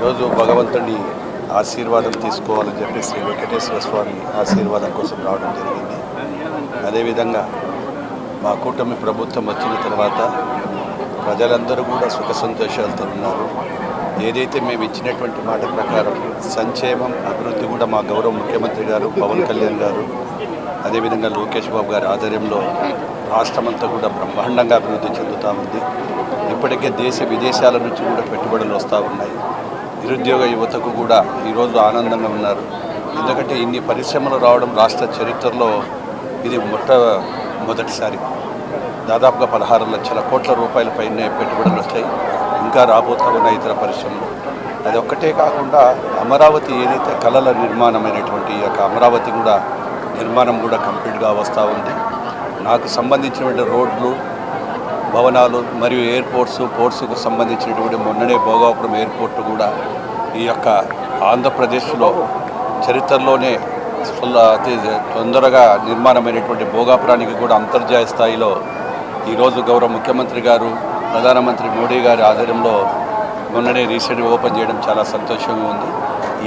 ఈరోజు భగవంతుని ఆశీర్వాదం తీసుకోవాలని చెప్పి శ్రీ వెంకటేశ్వర స్వామి ఆశీర్వాదం కోసం రావడం జరిగింది. అదేవిధంగా మా కూటమి ప్రభుత్వం వచ్చిన తర్వాత ప్రజలందరూ కూడా సుఖ సంతోషాలతో ఉన్నారు. ఏదైతే మేము ఇచ్చినటువంటి మాట ప్రకారం సంక్షేమం అభివృద్ధి కూడా మా గౌరవ ముఖ్యమంత్రి గారు పవన్ కళ్యాణ్ గారు అదేవిధంగా లోకేష్ బాబు గారి ఆధ్వర్యంలో రాష్ట్రమంతా కూడా బ్రహ్మాండంగా అభివృద్ధి చెందుతూ ఉంది. ఇప్పటికే దేశ విదేశాల నుంచి కూడా పెట్టుబడులు వస్తూ ఉన్నాయి. నిరుద్యోగ యువతకు కూడా ఈరోజు ఆనందంగా ఉన్నారు. ఎందుకంటే ఇన్ని పరిశ్రమలు రావడం రాష్ట్ర చరిత్రలో ఇది మొట్టమొదటిసారి. దాదాపుగా 16 లక్షల కోట్ల రూపాయల పైనే పెట్టుబడులు వచ్చాయి. ఇంకా రాబోతా ఉన్న ఇతర పరిశ్రమలు. అది ఒక్కటే కాకుండా అమరావతి ఏదైతే కళల నిర్మాణమైనటువంటి ఈ యొక్క అమరావతి కూడా నిర్మాణం కూడా కంప్లీట్గా వస్తూ ఉంది. నాకు సంబంధించినటువంటి రోడ్లు, భవనాలు మరియు పోర్ట్స్కు సంబంధించినటువంటి మొన్ననే భోగాపురం ఎయిర్పోర్టు కూడా ఈ యొక్క ఆంధ్రప్రదేశ్లో చరిత్రలోనే అతి తొందరగా నిర్మాణమైనటువంటి భోగాపురానికి కూడా అంతర్జాతీయ స్థాయిలో ఈరోజు గౌరవ ముఖ్యమంత్రి గారు ప్రధానమంత్రి మోడీ గారి ఆధ్వర్యంలో మొన్ననే రీసెంట్గా ఓపెన్ చేయడం చాలా సంతోషంగా ఉంది.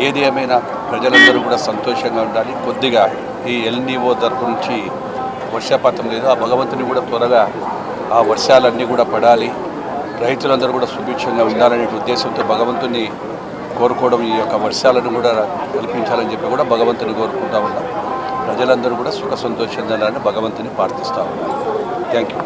ఏది ఏమైనా ప్రజలందరూ కూడా సంతోషంగా ఉండాలి. కొద్దిగా ఈ ఎల్నిఓ తరపు నుంచి వర్షపాతం లేదు. ఆ భగవంతుని కూడా త్వరగా ఆ వర్షాలన్నీ కూడా పడాలి, రైతులందరూ కూడా సుభిక్షంగా ఉండాలనే ఉద్దేశంతో భగవంతుని కోరుకోవడం, ఈ యొక్క వర్షాలను కూడా కల్పించాలని చెప్పి కూడా భగవంతుని కోరుకుంటా ఉన్నాం. ప్రజలందరూ కూడా సుఖ సంతోషాలని భగవంతుని ప్రార్థిస్తూ ఉన్నారు. Thank you.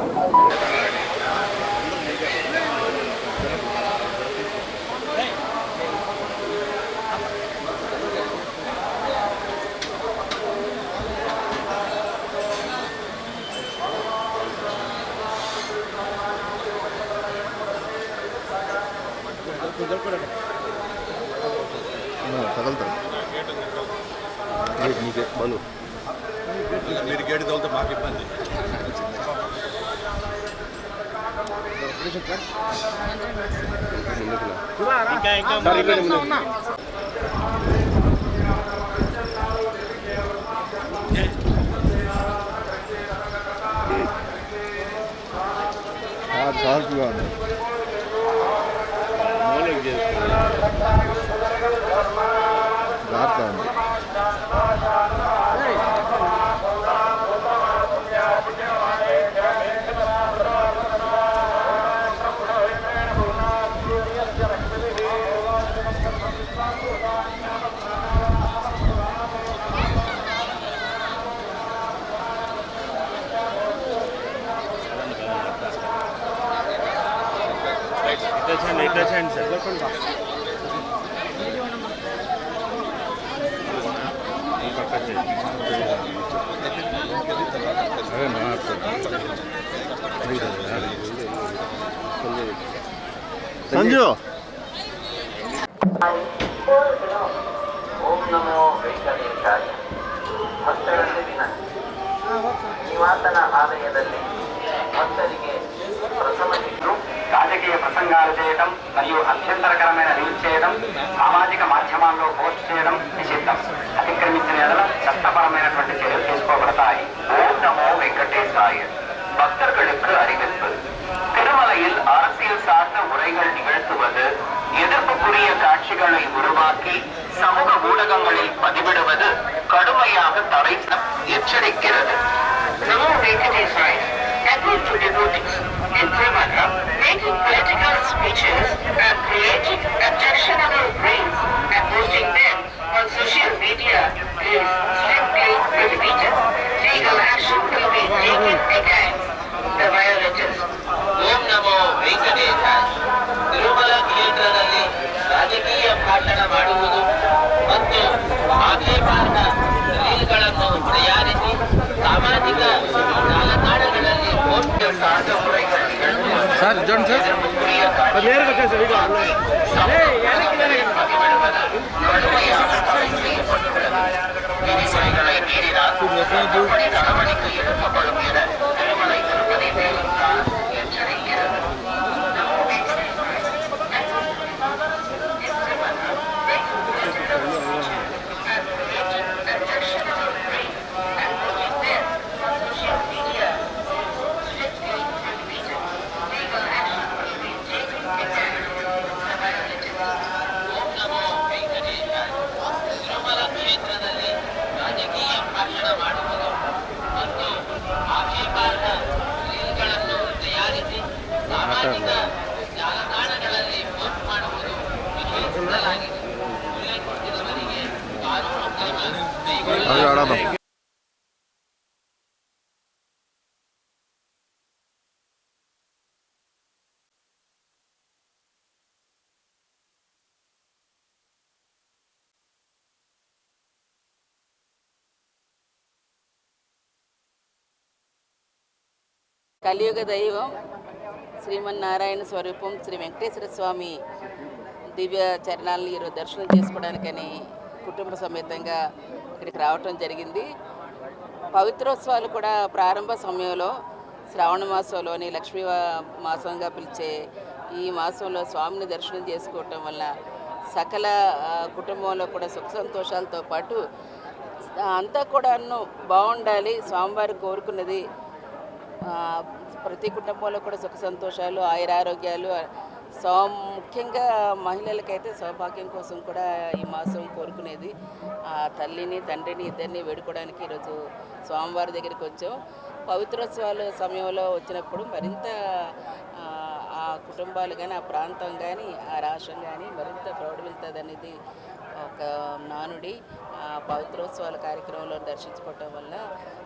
మీరు గేటు తోలితే మాకు ఇబ్బంది. సంజు ఓం నమో వెంకటేశాయ. ಭಕ್ತರಲ್ಲಿ ವಿನಂತಿ, ನಿವಾಸನ ఆలయದಲ್ಲಿ భక్తರಿಗೆ ప్రథమ రాజకీయ ప్రసంగాలు చేయడం మరియు అభ్యంతరకరమైన రీల్స్ చేయడం, సామాజిక మాధ్యమాల్లో పోస్ట్ చేయడం నిషిద్ధం. అతిక్రమించిన ఎడల చట్టపరమైనటువంటి చర్యలు తీసుకోబడతాయి. ఓం నమో వెంకటేశాయ. பக்தர்களுக்கு அறிவிப்பு. திருமலையில் அரசியல் சார்ந்த உரைகள் நிகழ்த்துவது, எதிர்ப்புக்குரிய காட்சிகளை உருவாக்கி சமூக ஊடகங்களில் பதிவிடுவது கடுமையாக தடை எச்சரிக்கிறது. நமோ வெங்கடேசாய. Appeal to devotees in Tiruvala, making political speeches and creating objectionable reels and posting them on social media is strictly prohibited. Legal action will be taken against the violators. ಓಂ ನಮೋ ವೆಂಕಟೇಶಾಯ. ತಿರುಮಲ ಕ್ಷೇತ್ರದಲ್ಲಿ ರಾಜಕೀಯ ಭಾಷಣ ಮಾಡುವುದು ಮತ್ತು ಆಕ್ಷೇಪಾರ್ಹ ರೀಲ್ಗಳನ್ನು ತಯಾರಿಸಿ ಸಾಮಾಜಿಕ ಜಾಲತಾಣಗಳಲ್ಲಿ ಪೋಸ್ಟ್ ಸಾರ್ಥ ಮುறைகள் விதிமுறைகளை மீறினால் நடவடிக்கை எடுக்கப்படும் என திருமலை திருப்பதி தேவஸ்தானம் எச்சரிக்கிறது. అది ఆడదాం. కలియుగ దైవం శ్రీమన్నారాయణ స్వరూపం శ్రీ వెంకటేశ్వర స్వామి దివ్య చరణాలను ఈరోజు దర్శనం చేసుకోవడానికని కుటుంబ సమేతంగా ఇక్కడికి రావటం జరిగింది. పవిత్రోత్సవాలు కూడా ప్రారంభ సమయంలో శ్రావణ మాసంలోని లక్ష్మీ మాసంగా పిలిచే ఈ మాసంలో స్వామిని దర్శనం చేసుకోవటం వల్ల సకల కుటుంబంలో కూడా సుఖ సంతోషాలతో పాటు అంతా కూడాను బాగుండాలి. స్వామివారు కోరుకున్నది ప్రతి కుటుంబంలో కూడా సుఖ సంతోషాలు, ఆయురారోగ్యాలు, ముఖ్యంగా మహిళలకైతే సౌభాగ్యం కోసం కూడా ఈ మాసం కోరుకునేది. ఆ తల్లిని తండ్రిని ఇద్దరిని వేడుకోవడానికి ఈరోజు స్వామివారి దగ్గరికి వచ్చాం. పవిత్రోత్సవాల సమయంలో వచ్చినప్పుడు మరింత ఆ కుటుంబాలు కానీ, ఆ ప్రాంతం కానీ, ఆ రాష్ట్రం కానీ మరింత ప్రౌఢవిల్తుంది అనేది ఒక నానుడి. పవిత్రోత్సవాల కార్యక్రమంలో దర్శించుకోవటం వల్ల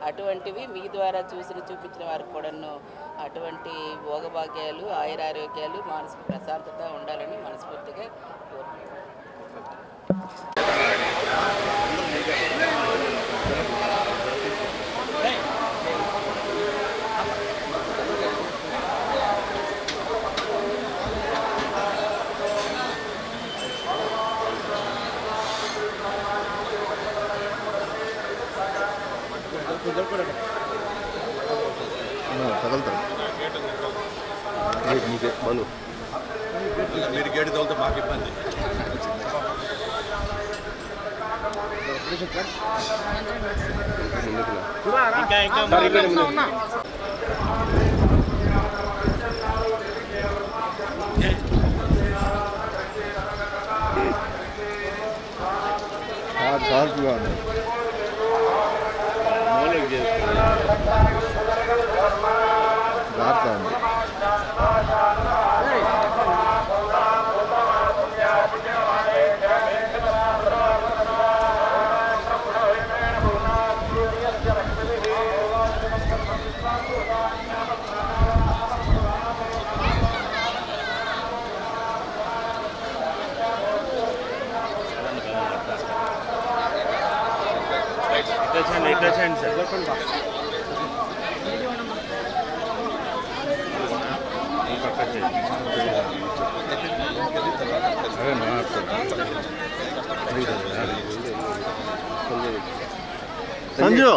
అటువంటివి మీ ద్వారా చూపించిన వారికి కూడాను అటువంటి భోగభాగ్యాలు, ఆయురారోగ్యాలు, మానసిక ప్రశాంతత ఉండాలని మనస్ఫూర్తిగా తగలుతారు. నీకే బంధు మీరు గేటు తోలితే మాకు ఇబ్బంది. షార్ప్గా జాగ్రత్త ఉంది. ఇట్లా చేయండి సార్. సంజు